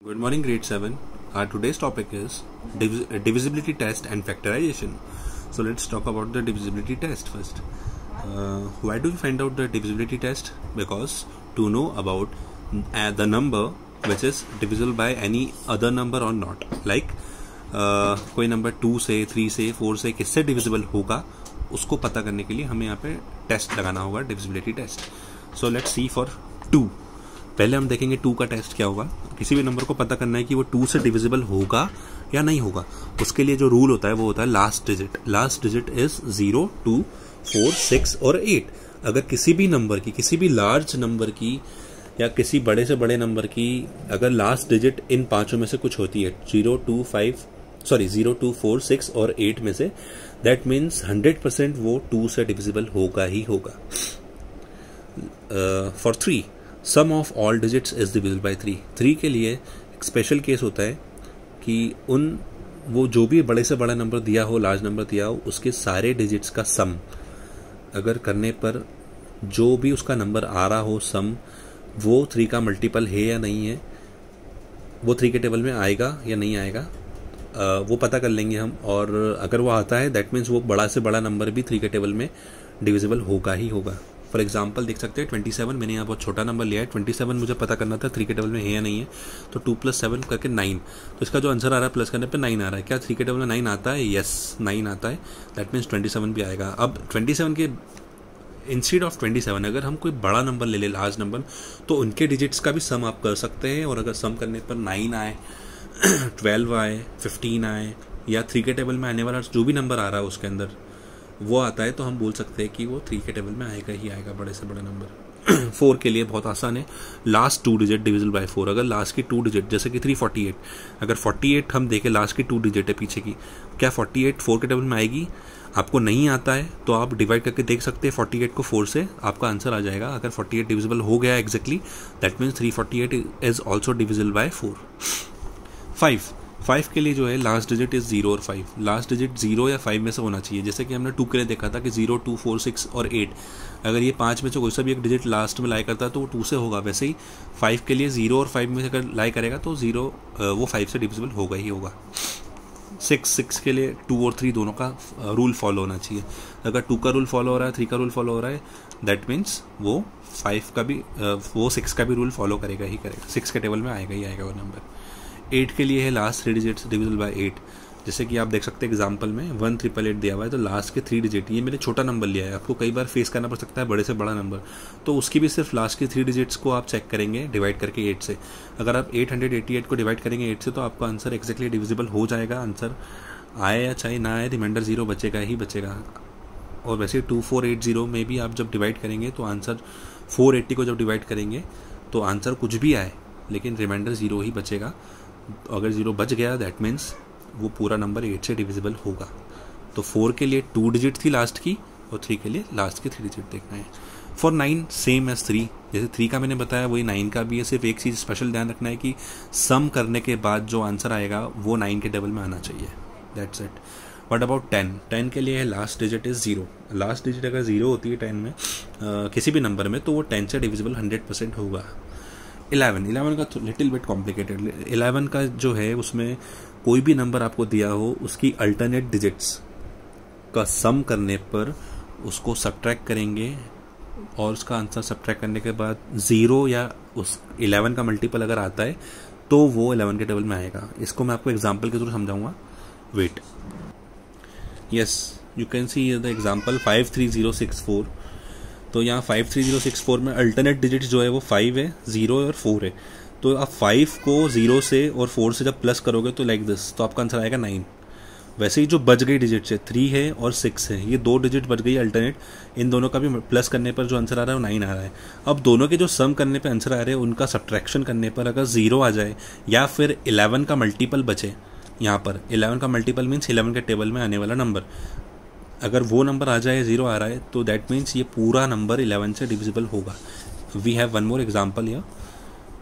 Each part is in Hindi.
Good morning, grade 7. Our today's topic is divisibility test and factorization. So let's talk about the divisibility test first. Why do we find out the divisibility test? Because to know about the number which is divisible by any other number or not. Like कोई नंबर 2 से 3 से 4 से किससे डिविजिबल होगा उसको पता करने के लिए हमें यहाँ पे टेस्ट लगाना होगा, divisibility test. So let's see for 2. पहले हम देखेंगे 2 का टेस्ट क्या होगा. किसी भी नंबर को पता करना है कि वो 2 से डिविजिबल होगा या नहीं होगा. उसके लिए जो रूल होता है वो होता है last digit. Last digit is 0, 2, 4, 6 और 8. अगर किसी भी नंबर की, किसी भी लार्ज नंबर की या किसी बड़े से बड़े नंबर की अगर लास्ट डिजिट इन पांचों में से कुछ होती है, 0, 2, 4, 6 और 8 में से, दैट मीन्स 100% वो 2 से डिविजिबल होगा ही होगा. For 3, sum of all digits is divisible by 3. 3 के लिए एक स्पेशल केस होता है कि वो जो भी बड़े से बड़ा नंबर दिया हो, लार्ज नंबर दिया हो, उसके सारे डिजिट्स का सम अगर करने पर जो भी उसका नंबर आ रहा हो सम, वो 3 का मल्टीपल है या नहीं है, वो 3 के टेबल में आएगा या नहीं आएगा, वो पता कर लेंगे हम. और अगर वो आता है दैट मीन्स वो बड़ा से बड़ा नंबर भी 3 के टेबल में डिविजिबल होगा ही होगा. फॉर एग्जाम्पल देख सकते हैं 27. मैंने यहाँ बहुत छोटा नंबर लिया है. 27 मुझे पता करना था 3 के टेबल में है या नहीं है. तो 2 + 7 करके 9. तो इसका जो आंसर आ रहा है प्लस करने पे 9 आ रहा है. क्या 3 के टेबल में 9 आता है? यस, 9 आता है. दैट मीन्स 27 भी आएगा. अब 27 के इंस्टेड ऑफ 27 अगर हम कोई बड़ा नंबर ले ले, लार्ज नंबर, तो उनके डिजिट्स का भी सम आप कर सकते हैं. और अगर सम करने पर 9 आए, 12 आए, 15 आए, या 3 के टेबल में आने वाला जो भी नंबर आ रहा है उसके अंदर वो आता है, तो हम बोल सकते हैं कि वो 3 के टेबल में आएगा ही आएगा, बड़े से बड़ा नंबर. 4 के लिए बहुत आसान है. Last 2 digit divisible by 4. अगर लास्ट की 2 डिजिट, जैसे कि 348, अगर 48 हम देखें लास्ट की 2 डिजिट है पीछे की, क्या 48 4 के टेबल में आएगी? आपको नहीं आता है तो आप डिवाइड करके देख सकते हैं 48 को 4 से, आपका आंसर आ जाएगा. अगर 48 डिविजिबल हो गया exactly, that means 348 is also divisible by 4. 5 के लिए जो है लास्ट डिजिट इज 0 और 5. लास्ट डिजिट 0 या 5 में से होना चाहिए. जैसे कि हमने 2 के लिए देखा था कि 0, 2, 4, 6 और 8. अगर ये 5 में से कोई सा भी एक डिजिट लास्ट में लाई करता है तो वो 2 से होगा. वैसे ही 5 के लिए 0 और 5 में से अगर लाई करेगा तो 0 वो 5 से डिविजिबल होगा ही होगा. 6 के लिए 2 और 3 दोनों का रूल फॉलो होना चाहिए. अगर 2 का रूल फॉलो हो रहा है, 3 का रूल फॉलो हो रहा है, दैट मीन्स वो 5 का भी वो 6 का भी रूल फॉलो करेगा ही करेगा. 6 के टेबल में आएगा ही आएगा वो नंबर. 8 के लिए है लास्ट 3 डिजिट्स डिविजिबल बाय 8. जैसे कि आप देख सकते हैं एग्जाम्पल में 1888 दिया हुआ है, तो लास्ट के 3 डिजिट, ये मैंने छोटा नंबर लिया है, आपको कई बार फेस करना पड़ सकता है बड़े से बड़ा नंबर, तो उसकी भी सिर्फ लास्ट के 3 डिजिट्स को आप चेक करेंगे डिवाइड करके 8 से. अगर आप 888 को डिवाइड करेंगे 8 से तो आपका आंसर एक्जैक्टली डिविजिबल हो जाएगा. आंसर आए या चाहे ना आए, रिमाइंडर 0 बचेगा ही बचेगा. और वैसे 2480 में भी आप जब डिवाइड करेंगे तो आंसर 480 को जब डिवाइड करेंगे तो आंसर कुछ भी आए लेकिन रिमाइंडर 0 ही बचेगा. अगर 0 बच गया दैट मीन्स वो पूरा नंबर 8 से डिविजिबल होगा. तो 4 के लिए 2 डिजिट थी लास्ट की और 3 के लिए लास्ट के 3 डिजिट देखना है. For 9 same as 3. जैसे 3 का मैंने बताया वही 9 का भी है. सिर्फ एक चीज़ स्पेशल ध्यान रखना है कि सम करने के बाद जो आंसर आएगा वो 9 के टेबल में आना चाहिए. That's it. What about 10? 10 के लिए है last digit is 0. Last digit अगर 0 होती है 10 में किसी भी नंबर में तो वो 10 से डिविजिबल 100% होगा. 11 का लिटिल बिट कॉम्प्लिकेटेड. 11 का जो है उसमें कोई भी नंबर आपको दिया हो उसकी अल्टरनेट डिजिट्स का सम करने पर उसको सब्ट्रैक्ट करेंगे और उसका आंसर सब्ट्रैक्ट करने के बाद 0 या उस 11 का मल्टीपल अगर आता है तो वो 11 के टेबल में आएगा. इसको मैं आपको एग्जाम्पल के थ्रू समझाऊंगा. Wait, yes, you can see the example 53064. तो यहाँ 53064 में अल्टरनेट डिजिट्स जो है वो 5 है, 0 है और 4 है. तो आप 5 को 0 से और 4 से जब प्लस करोगे तो लाइक दिस, तो आपका आंसर आएगा 9. वैसे ही जो बच गई डिजिट्स है 3 है और 6 है, ये 2 डिजिट बच गई अल्टरनेट. इन दोनों का भी प्लस करने पर जो आंसर आ रहा है वो 9 आ रहा है. अब दोनों के जो सम करने पर आंसर आ रहे हैं उनका सब्ट्रैक्शन करने पर अगर 0 आ जाए या फिर 11 का मल्टीपल बचे, यहाँ पर 11 का मल्टीपल मीन्स 11 के टेबल में आने वाला नंबर, अगर वो नंबर आ जाए 0 आ रहा है तो दैट मीन्स ये पूरा नंबर 11 से डिविजिबल होगा. We have one more example यहाँ,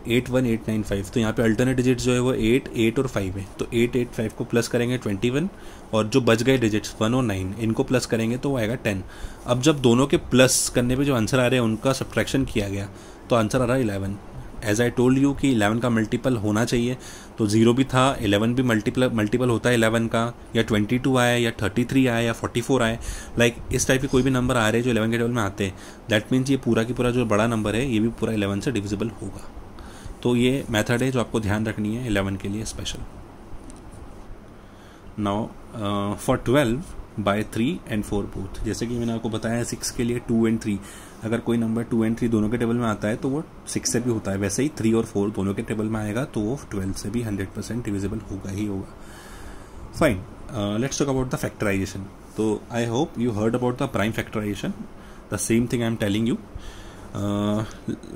81895. तो यहाँ पे अल्टरनेट डिजिट जो है वो 8, 8 और 5 है. तो 8, 8, 5 को प्लस करेंगे 21 और जो बच गए डिजिट्स 1 और 9 इनको प्लस करेंगे तो वो आएगा 10. अब जब दोनों के प्लस करने पे जो आंसर आ रहे हैं उनका सब्ट्रैक्शन किया गया तो आंसर आ रहा है 11. एज आई टोल्ड यू कि 11 का मल्टीपल होना चाहिए, तो 0 भी था, 11 भी मल्टीपल होता है 11 का, या 22 आए या 33 आए या 44 आए, लाइक इस टाइप के कोई भी नंबर आ रहे हैं जो 11 के टेबल में आते हैं, दैट मीन्स ये पूरा की पूरा जो बड़ा नंबर है ये भी पूरा 11 से डिविजिबल होगा। तो ये मेथड है जो आपको ध्यान रखनी है 11 के लिए special. Now for 12 by 3 and 4 both, जैसे कि मैंने आपको बताया 6 के लिए 2 and 3, अगर कोई नंबर 2 and 3 दोनों के टेबल में आता है तो वो 6 से भी होता है, वैसे ही 3 और 4 दोनों के टेबल में आएगा तो वो 12 से भी 100% डिविजिबल होगा ही होगा। Fine, let's talk about the factorization. तो I hope you heard about the prime factorization, the same thing I am telling you.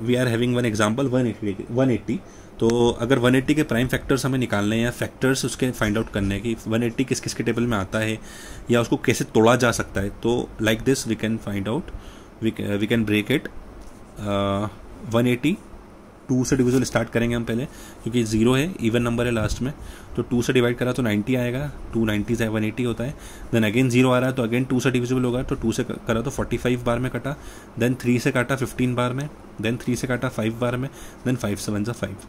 We are having one example 180। तो अगर 180 के प्राइम फैक्टर्स हमें निकालने हैं या फैक्टर्स उसके फाइंड आउट करने हैं कि 180 किस किस के टेबल में आता है या उसको कैसे तोड़ा जा सकता है, तो like this we can find out, we can break it. 180 2 से डिविजल स्टार्ट करेंगे हम पहले, क्योंकि 0 है, इवन नंबर है लास्ट में, तो 2 से डिवाइड करा तो 90 आएगा, 2 90 से 180 होता है। देन अगेन 0 आ रहा है तो अगेन 2 से डिविजिबल होगा, तो 2 से करा तो 45 बार में कटा, देन 3 से काटा 15 बार में, देन 3 से काटा 5 बार में, देन 5 से 1 जा 5।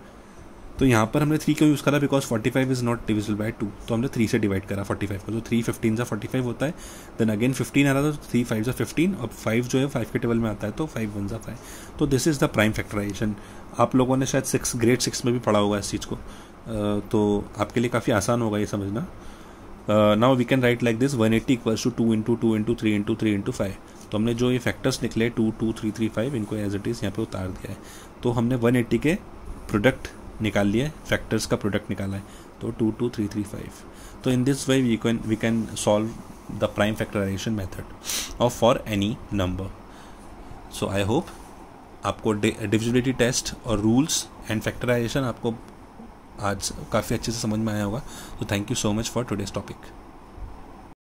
तो यहाँ पर हमने 3 क्यों यूज़ करा, because 45 is not divisible by 2, तो हमने 3 से डिवाइड करा 45 को, तो 3 15 जा 45 होता है। देन अगेन 15 आ रहा था तो 3 5 जा 15, और 5 जो है 5 के टेबल में आता है तो 5 1 जा 5। तो this is the prime factorisation. आप लोगों ने शायद ग्रेड 6 में भी पढ़ा होगा इस चीज़ को, तो आपके लिए काफ़ी आसान होगा ये समझना। Now we can write like this, 180 equals to 2 into 2 into 3 into 3 into 5। तो हमने जो ये फैक्टर्स निकले 2 2 3 3 5, इनको एज इट इज़ यहाँ पे उतार दिया है, तो हमने 180 के प्रोडक्ट निकाल लिया है, फैक्टर्स का प्रोडक्ट निकाला है, तो 2 2 3 3 5। तो in this way we can solve the prime factorisation method of for any number. So I hope आपको डिविजिबिलिटी टेस्ट और रूल्स एंड फैक्टराइजेशन आपको आज काफ़ी अच्छे से समझ में आया होगा। तो thank you so much for today's topic.